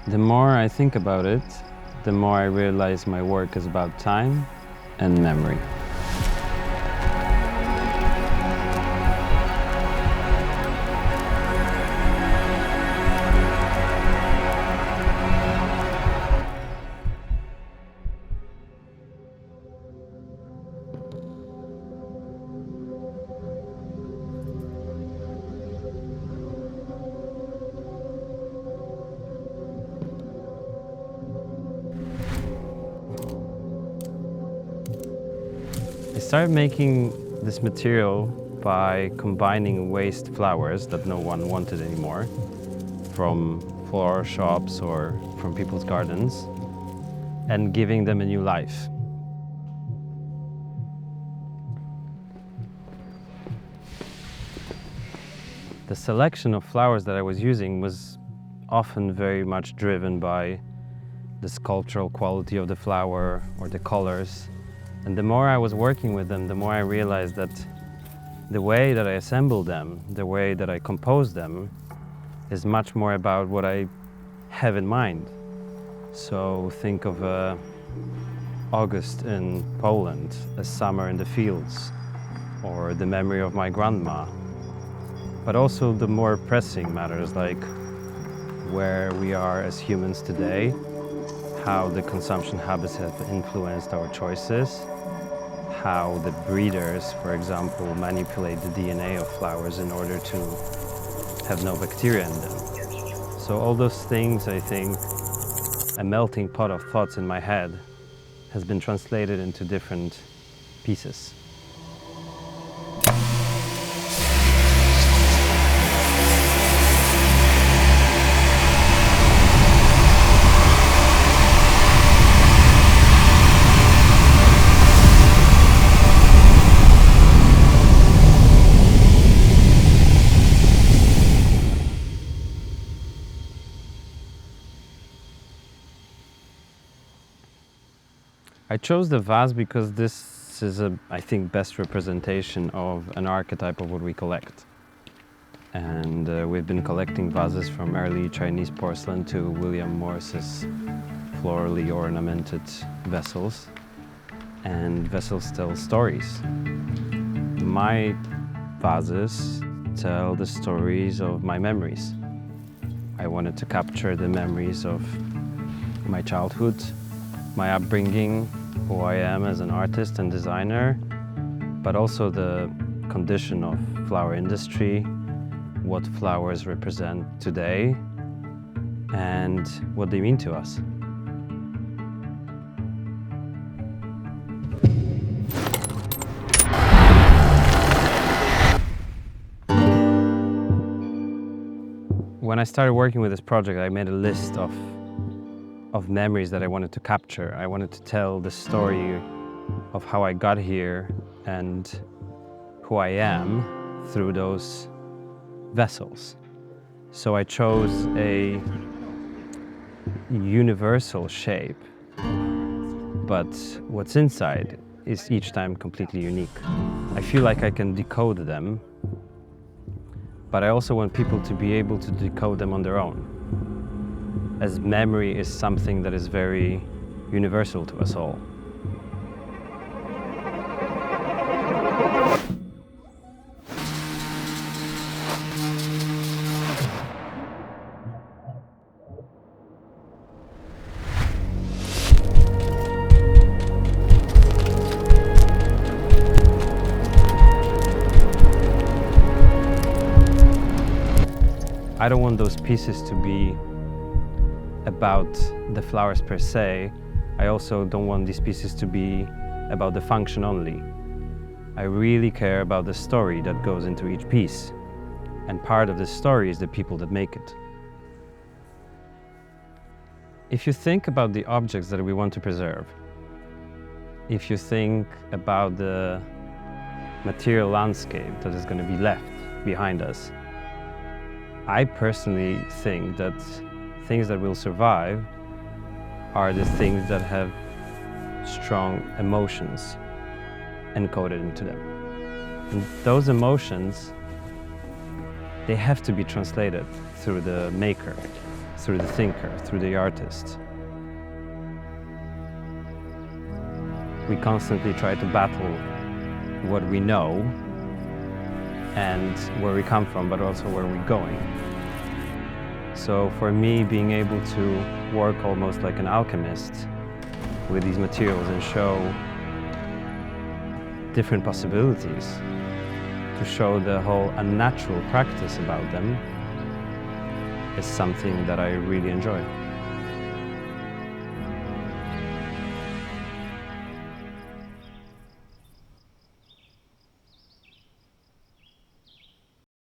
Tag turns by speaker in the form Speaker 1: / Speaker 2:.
Speaker 1: The more I think about it, the more I realize my work is about time and memory. I started making this material by combining waste flowers that no one wanted anymore from flower shops or from people's gardens and giving them a new life. The selection of flowers that I was using was often very much driven by the sculptural quality of the flower or the colors. And the more I was working with them, the more I realized that the way that I assemble them, the way that I compose them, is much more about what I have in mind. So think of August in Poland, a summer in the fields, or the memory of my grandma. But also the more pressing matters, like where we are as humans today, how the consumption habits have influenced our choices, how the breeders, for example, manipulate the DNA of flowers in order to have no bacteria in them. So all those things, I think, a melting pot of thoughts in my head has been translated into different pieces. I chose the vase because this is I think, best representation of an archetype of what we collect. And we've been collecting vases from early Chinese porcelain to William Morris's florally ornamented vessels. And vessels tell stories. My vases tell the stories of my memories. I wanted to capture the memories of my childhood, my upbringing, who I am as an artist and designer, but also the condition of flower industry, what flowers represent today, and what they mean to us. When I started working with this project, I made a list of memories that I wanted to capture. I wanted to tell the story of how I got here and who I am through those vessels. So I chose a universal shape, but what's inside is each time completely unique. I feel like I can decode them, but I also want people to be able to decode them on their own, as memory is something that is very universal to us all. I don't want those pieces to be about the flowers per se. I also don't want these pieces to be about the function only. I really care about the story that goes into each piece. And part of the story is the people that make it. If you think about the objects that we want to preserve, if you think about the material landscape that is going to be left behind us, I personally think that things that will survive are the things that have strong emotions encoded into them. And those emotions, they have to be translated through the maker. through the thinker, through the artist. We constantly try to battle what we know and where we come from, but also where we're going. So for me, being able to work almost like an alchemist with these materials and show different possibilities, to show the whole unnatural practice about them, is something that I really enjoy.